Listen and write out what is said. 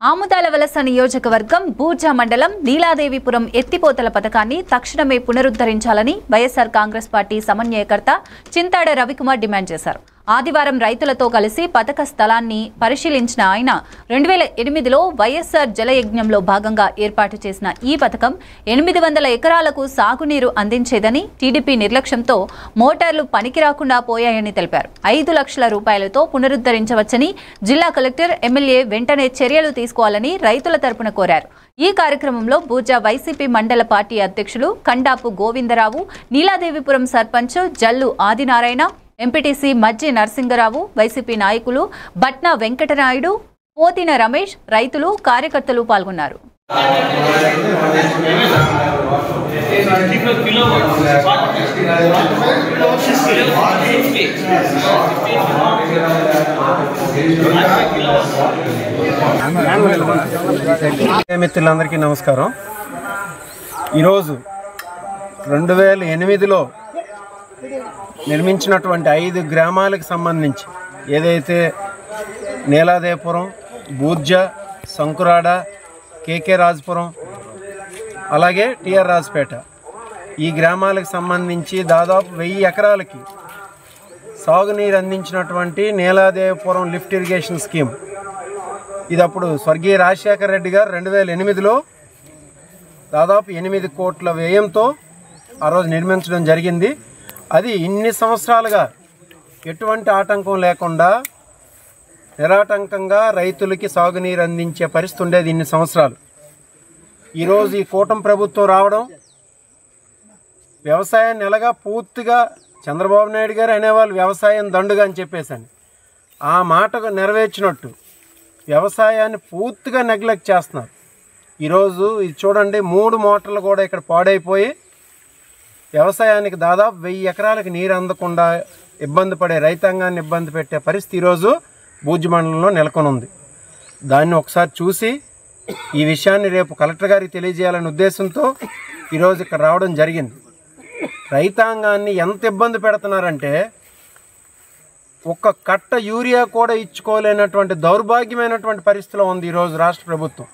ఆముదాల వలస నియోజకవర్గం బూర్జా మండలం నీలాదేవిపురం ఎత్తిపోతల పథకాన్ని తక్షణమే పునరుద్ధరించాలని వైఎస్ఆర్ కాంగ్రెస్ పార్టీ సమన్వయకర్త చింతాడ రవికుమార్ డిమాండ్ చేశారు. ఆదివారం రైతులతో కలిసి పథక స్థలాన్ని పరిశీలించిన ఆయన 2008లో వైఎస్ఆర్ జలయజ్ఞంలో భాగంగా ఏర్పాటు చేసిన ఈ పథకం 800 ఎకరాలకు సాగునీరు అందించేదని, టీడీపీ నిర్లక్ష్యంతో మోటార్లు పనికిరాకుండా పోయాయని తెలిపారు. 5 లక్షల రూపాయలతో పునరుద్ధరించవచ్చని జిల్లా కలెక్టర్, ఎమ్మెల్యే వెంటనే చర్యలు తీసుకోవాలని రైతుల తరపున కోరారు. ఈ కార్యక్రమంలో బూర్జా వైసీపీ మండల పార్టీ అధ్యక్షులు కండాపు గోవిందరావు, నీలాదేవిపురం సర్పంచ్ జల్లు ఆదినారాయణ, ఎంపీటీసీ మజ్జి నరసింగరావు, వైసీపీ నాయకులు బట్నా వెంకటనాయుడు, పోతిన రమేష్, రైతులు, కార్యకర్తలు పాల్గొన్నారు. మిత్రులందరికీ నమస్కారం. ఈరోజు 2008లో నిర్మించినటువంటి 5 గ్రామాలకు సంబంధించి ఏదైతే నీలాదేవిపురం, బూర్జా, సంకురాడ, కేకే రాజపురం, అలాగే టిఆర్ రాజపేట ఈ గ్రామాలకు సంబంధించి దాదాపు 1000 ఎకరాలకి సాగునీరు అందించినటువంటి నీలాదేవిపురం లిఫ్ట్ ఇరిగేషన్ స్కీమ్, ఇది అప్పుడు స్వర్గీయ రాజశేఖర రెడ్డి గారు 2008లో దాదాపు 8 కోట్ల వ్యయంతో ఆ రోజు నిర్మించడం జరిగింది. అది ఇన్ని సంవత్సరాలుగా ఎటువంటి ఆటంకం లేకుండా నిరాటంకంగా రైతులకి సాగునీరు అందించే పరిస్థితి ఉండేది ఇన్ని సంవత్సరాలు. ఈరోజు ఈ కూటమి ప్రభుత్వం రావడం, వ్యవసాయాన్ని ఎలాగా పూర్తిగా చంద్రబాబు నాయుడు గారు అనేవాళ్ళు వ్యవసాయం దండుగా అని చెప్పేసని ఆ మాటకు నెరవేర్చినట్టు వ్యవసాయాన్ని పూర్తిగా నెగ్లెక్ట్ చేస్తున్నారు. ఈరోజు ఇది చూడండి, 3 మోటార్లు కూడా ఇక్కడ పాడైపోయి వ్యవసాయానికి దాదాపు 1000 ఎకరాలకు నీరు అందకుండా ఇబ్బంది పడే రైతాంగాన్ని ఇబ్బంది పెట్టే పరిస్థితి ఈరోజు బూర్జా మండలంలో నెలకొని ఉంది. దాన్ని ఒకసారి చూసి ఈ విషయాన్ని రేపు కలెక్టర్ గారికి తెలియజేయాలనే ఉద్దేశంతో ఈరోజు ఇక్కడ రావడం జరిగింది. రైతాంగాన్ని ఎంత ఇబ్బంది పెడుతున్నారంటే ఒక్క కట్ట యూరియా కూడా ఇచ్చుకోలేనటువంటి దౌర్భాగ్యమైనటువంటి పరిస్థితిలో ఉంది ఈరోజు రాష్ట్ర ప్రభుత్వం.